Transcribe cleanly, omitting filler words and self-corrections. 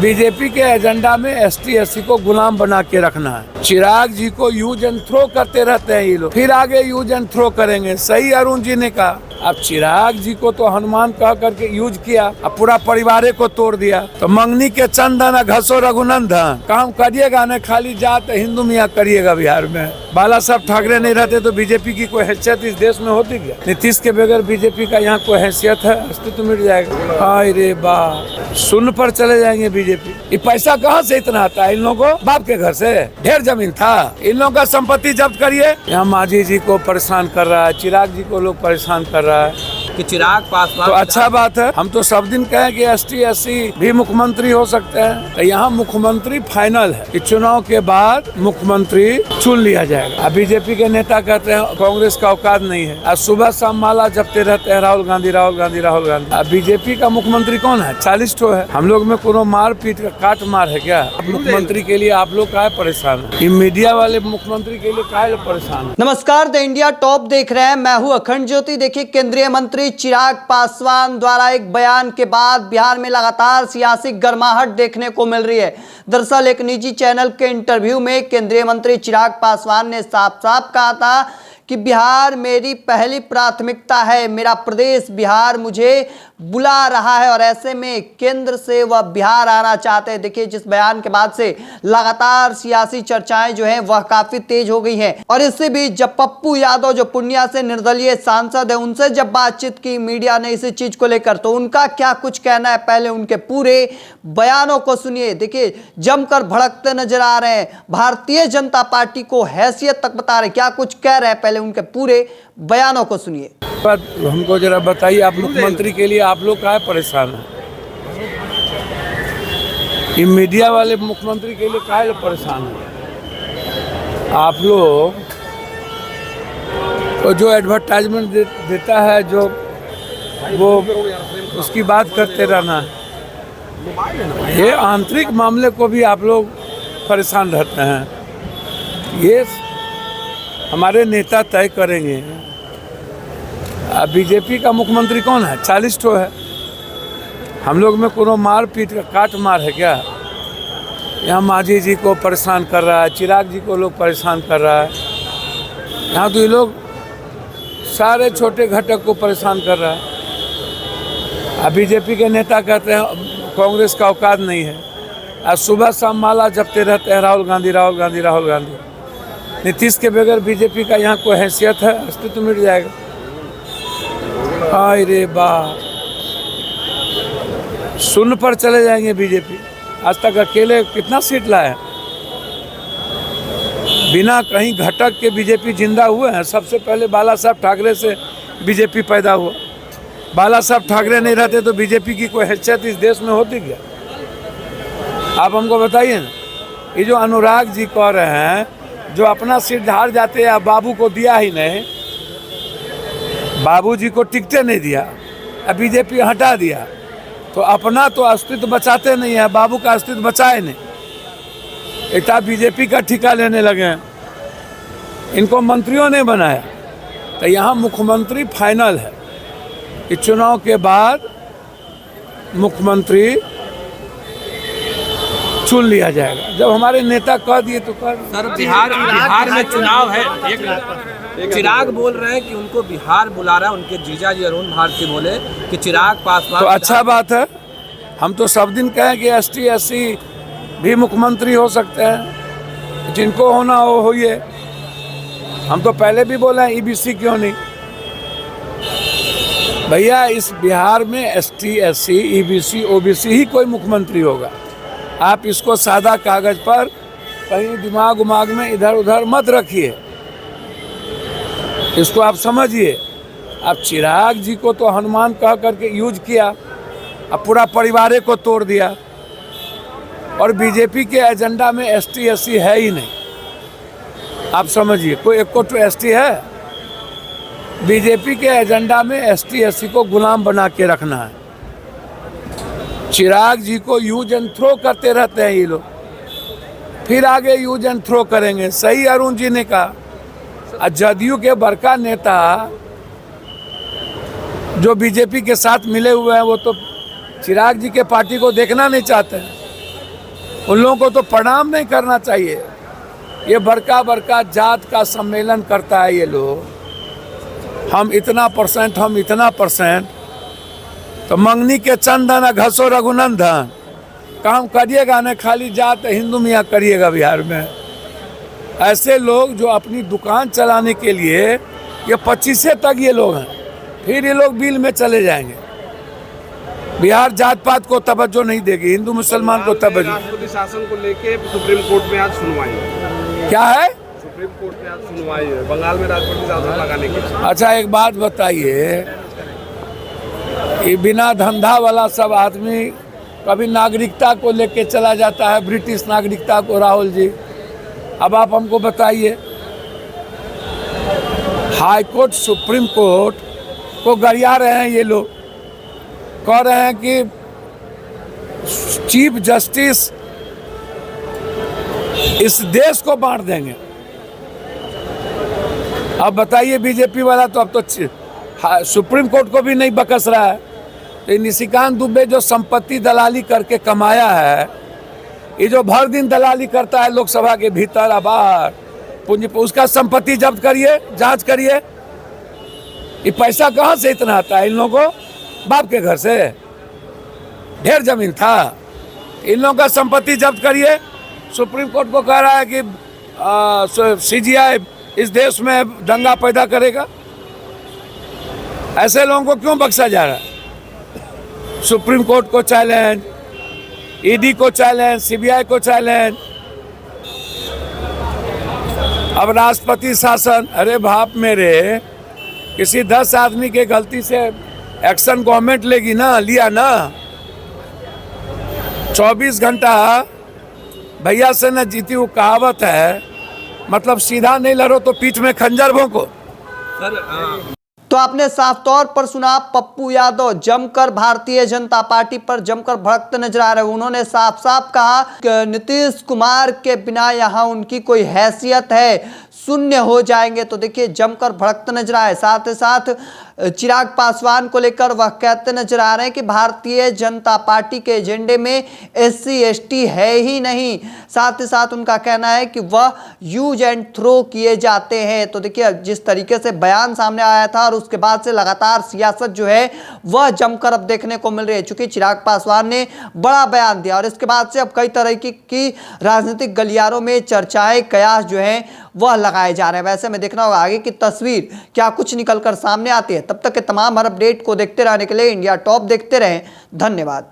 BJP के agenda में ST SC को गुलाम बना के रखना है। चिराग जी को यूज एंड थ्रो करते रहते हैं ये लोग, फिर आगे यूज एंड थ्रो करेंगे। सही अरुण जी ने कहा। अब चिराग जी को तो हनुमान कह करके यूज किया, अब पूरा परिवार को तोड़ दिया। तो मंगनी के चंदन घसो रघुनंदन, काम करिएगा न खाली जात हिंदू मियाँ करिएगा। बिहार में बाला साहब ठाकरे नहीं रहते तो बीजेपी की कोई हैसियत इस देश में होती क्या? नीतीश के बगैर बीजेपी का यहाँ कोई हैसियत है? अस्तित्व मिट जाएगा। हाय रे बाप, शून्य पर चले जाएंगे बीजेपी। ये पैसा कहाँ से इतना आता है इन लोगों को? बाप के घर से ढेर जमीन था। इन लोगों का संपत्ति जब्त करिए। यहाँ मांझी जी को परेशान कर रहा है, चिराग जी को लोग परेशान कर रहा है कि चिराग पासवान तो अच्छा बात है। हम तो सब दिन कहें कि एसटी एससी भी मुख्यमंत्री हो सकते हैं, तो यहाँ मुख्यमंत्री फाइनल है कि चुनाव के बाद मुख्यमंत्री चुन लिया जाएगा। अब बीजेपी के नेता कहते हैं कांग्रेस का औकात नहीं है। आज सुबह शाम माला जपते रहते हैं राहुल गांधी राहुल गांधी राहुल गांधी। अब बीजेपी का मुख्यमंत्री कौन है? 40 ठो है। हम लोग में कोनो मार पीट का काट मार है क्या? मुख्यमंत्री के लिए आप लोग काहे परेशान है? मीडिया वाले मुख्यमंत्री के लिए काहे परेशान है? नमस्कार, द इंडिया टॉप देख रहे हैं। मैं हूं अखंड ज्योति। देखिए, केंद्रीय मंत्री चिराग पासवान द्वारा एक बयान के बाद बिहार में लगातार सियासी गर्माहट देखने को मिल रही है। दरअसल एक निजी चैनल के इंटरव्यू में केंद्रीय मंत्री चिराग पासवान ने साफ साफ कहा था कि बिहार मेरी पहली प्राथमिकता है, मेरा प्रदेश बिहार मुझे बुला रहा है और ऐसे में केंद्र से वह बिहार आना चाहते हैं। देखिए, जिस बयान के बाद से लगातार सियासी चर्चाएं जो हैं वह काफी तेज हो गई हैं। और इससे भी जब पप्पू यादव जो पूर्णिया से निर्दलीय सांसद है, उनसे जब बातचीत की मीडिया ने इसी चीज को लेकर, तो उनका क्या कुछ कहना है, पहले उनके पूरे बयानों को सुनिए। देखिए, जमकर भड़कते नजर आ रहे हैं, भारतीय जनता पार्टी को हैसियत तक बता रहे, क्या कुछ कह रहे हैं, पहले उनके पूरे बयानों को सुनिए। हमको जरा बताइए, आप मुख्यमंत्री के लिए आप लोग काहे परेशान हैं? ये मीडिया वाले मुख्यमंत्री के लिए काहे परेशान हैं? आप लोग तो जो एडवर्टाइजमेंट देता है, जो वो उसकी बात करते रहना है। ये आंतरिक मामले को भी आप लोग परेशान रहते हैं। ये हमारे नेता तय करेंगे। अब बीजेपी का मुख्यमंत्री कौन है? 40 ठो है। हम लोग में कोनो मार पीट का काट मार है क्या? यहाँ मांझी जी को परेशान कर रहा है, चिराग जी को लोग परेशान कर रहा है। यहाँ तो ये लोग सारे छोटे घटक को परेशान कर रहा है। अब बीजेपी के नेता कहते हैं कांग्रेस का औकात नहीं है। आज सुबह शाम माला जपते रहते हैं राहुल गांधी राहुल गांधी राहुल गांधी। नीतीश के बगैर बीजेपी का यहाँ कोई हैसियत है? अस्तित्व मिट जाएगा। हाय रे बाप, शून्य पर चले जाएंगे बीजेपी। आज तक अकेले कितना सीट लाए? बिना कहीं घटक के बीजेपी जिंदा हुए हैं। सबसे पहले बाला साहब ठाकरे से बीजेपी पैदा हुआ। बाला साहब ठाकरे नहीं रहते तो बीजेपी की कोई हैसियत इस देश में होती क्या? आप हमको बताइए ना। ये जो अनुराग जी कह रहे हैं, जो अपना सीट हार जाते हैं, बाबू को दिया ही नहीं, बाबूजी को टिकटे नहीं दिया, अब बीजेपी हटा दिया, तो अपना तो अस्तित्व बचाते नहीं है, बाबू का अस्तित्व बचाए नहीं। एक बीजेपी का ठिका लेने लगे हैं। इनको मंत्रियों ने बनाया। तो यहाँ मुख्यमंत्री फाइनल है कि चुनाव के बाद मुख्यमंत्री चुन लिया जाएगा। जब हमारे नेता कह दिए तो कह दिए। सर, बिहार में चुनाव है। एक चिराग बोल रहे हैं कि उनको बिहार बुला रहा है। उनके जीजा जी अरुण भारती बोले कि चिराग पासवान तो अच्छा बात है। हम तो सब दिन कहें कि एसटी एससी भी मुख्यमंत्री हो सकते हैं, जिनको होना हो होइए। हम तो पहले भी बोले हैं ईबीसी क्यों नहीं। भैया, इस बिहार में एसटी एससी ईबीसी ओबीसी ही कोई मुख्यमंत्री होगा। आप इसको सादा कागज पर कहीं दिमाग उमाग में इधर उधर मत रखिए, इसको आप समझिए। अब चिराग जी को तो हनुमान कह करके यूज किया, अब पूरा परिवार को तोड़ दिया। और बीजेपी के एजेंडा में एसटी एससी है ही नहीं। आप समझिए, कोई एक को तो एसटी है? बीजेपी के एजेंडा में एसटी एससी को गुलाम बना के रखना है। चिराग जी को यूज एंड थ्रो करते रहते हैं ये लोग, फिर आगे यूज एंड थ्रो करेंगे। सही अरुण जी ने कहा। जदयू के बड़का नेता जो बीजेपी के साथ मिले हुए हैं, वो तो चिराग जी के पार्टी को देखना नहीं चाहते हैं। उन लोगों को तो प्रणाम नहीं करना चाहिए। ये बड़का बड़का जात का सम्मेलन करता है ये लोग, हम इतना परसेंट, तो मंगनी के चंदन घसो रघुनंदन, काम करिएगा ना, खाली जात हिंदू मियाँ करिएगा बिहार में। ऐसे लोग जो अपनी दुकान चलाने के लिए, ये 25 तक ये लोग हैं, फिर ये लोग बिल में चले जाएंगे। बिहार जात पात को तवज्जो नहीं देगी, हिंदू मुसलमान को तवज्जो। राष्ट्रपति शासन को लेके सुप्रीम कोर्ट में आज सुनवाई है। क्या है? सुप्रीम कोर्ट में आज सुनवाई है बंगाल में राष्ट्रपति शासन लगाने की। अच्छा एक बात बताइए, ये बिना धंधा वाला सब आदमी कभी नागरिकता को लेके चला जाता है, ब्रिटिश नागरिकता को। राहुल जी अब आप हमको बताइए, हाई कोर्ट सुप्रीम कोर्ट को गरिया रहे हैं ये लोग, कह रहे हैं कि चीफ जस्टिस इस देश को बांट देंगे। अब बताइए बीजेपी वाला तो अब तो सुप्रीम कोर्ट को भी नहीं बकस रहा है। तो निशिकांत दुबे जो संपत्ति दलाली करके कमाया है, ये जो भर दिन दलाली करता है लोकसभा के भीतर और बाहर पूंजी, उसका संपत्ति जब्त करिए, जांच करिए। ये पैसा कहाँ से इतना आता है इन लोगों को? बाप के घर से ढेर जमीन था। इन लोगों का संपत्ति जब्त करिए। सुप्रीम कोर्ट को कह रहा है कि सीजीआई इस देश में दंगा पैदा करेगा। ऐसे लोगों को क्यों बख्शा जा रहा है? सुप्रीम कोर्ट को चैलेंज, ईडी को चैलेंज, सीबीआई को चैलेंज, अब राष्ट्रपति शासन। अरे बाप मेरे, किसी 10 आदमी के गलती से एक्शन गवर्नमेंट लेगी ना, लिया ना। 24 घंटा भैया से न जीती, वो कहावत है, मतलब सीधा नहीं लड़ो तो पीठ में खंजर भोंको। सर तो आपने साफ तौर पर सुना, पप्पू यादव जमकर भारतीय जनता पार्टी पर जमकर भड़कते नजर आ रहे हैं। उन्होंने साफ साफ कहा कि नीतीश कुमार के बिना यहाँ उनकी कोई हैसियत है, शून्य हो जाएंगे। तो देखिए जमकर भड़कते नजर आए। साथ ही साथ चिराग पासवान को लेकर वह कहते नजर आ रहे हैं कि भारतीय जनता पार्टी के एजेंडे में SC/ST है ही नहीं। साथ ही साथ उनका कहना है कि वह यूज एंड थ्रो किए जाते हैं। तो देखिए जिस तरीके से बयान सामने आया था और उसके बाद से लगातार सियासत जो है वह जमकर अब देखने को मिल रही है। चूंकि चिराग पासवान ने बड़ा बयान दिया और इसके बाद से अब कई तरह की राजनीतिक गलियारों में चर्चाएं, कयास जो है वह लगाए जा रहे हैं। वैसे में देखना होगा आगे की तस्वीर क्या कुछ निकलकर सामने आती है। तब तक के तमाम हर अपडेट को देखते रहने के लिए इंडिया टॉप देखते रहें। धन्यवाद।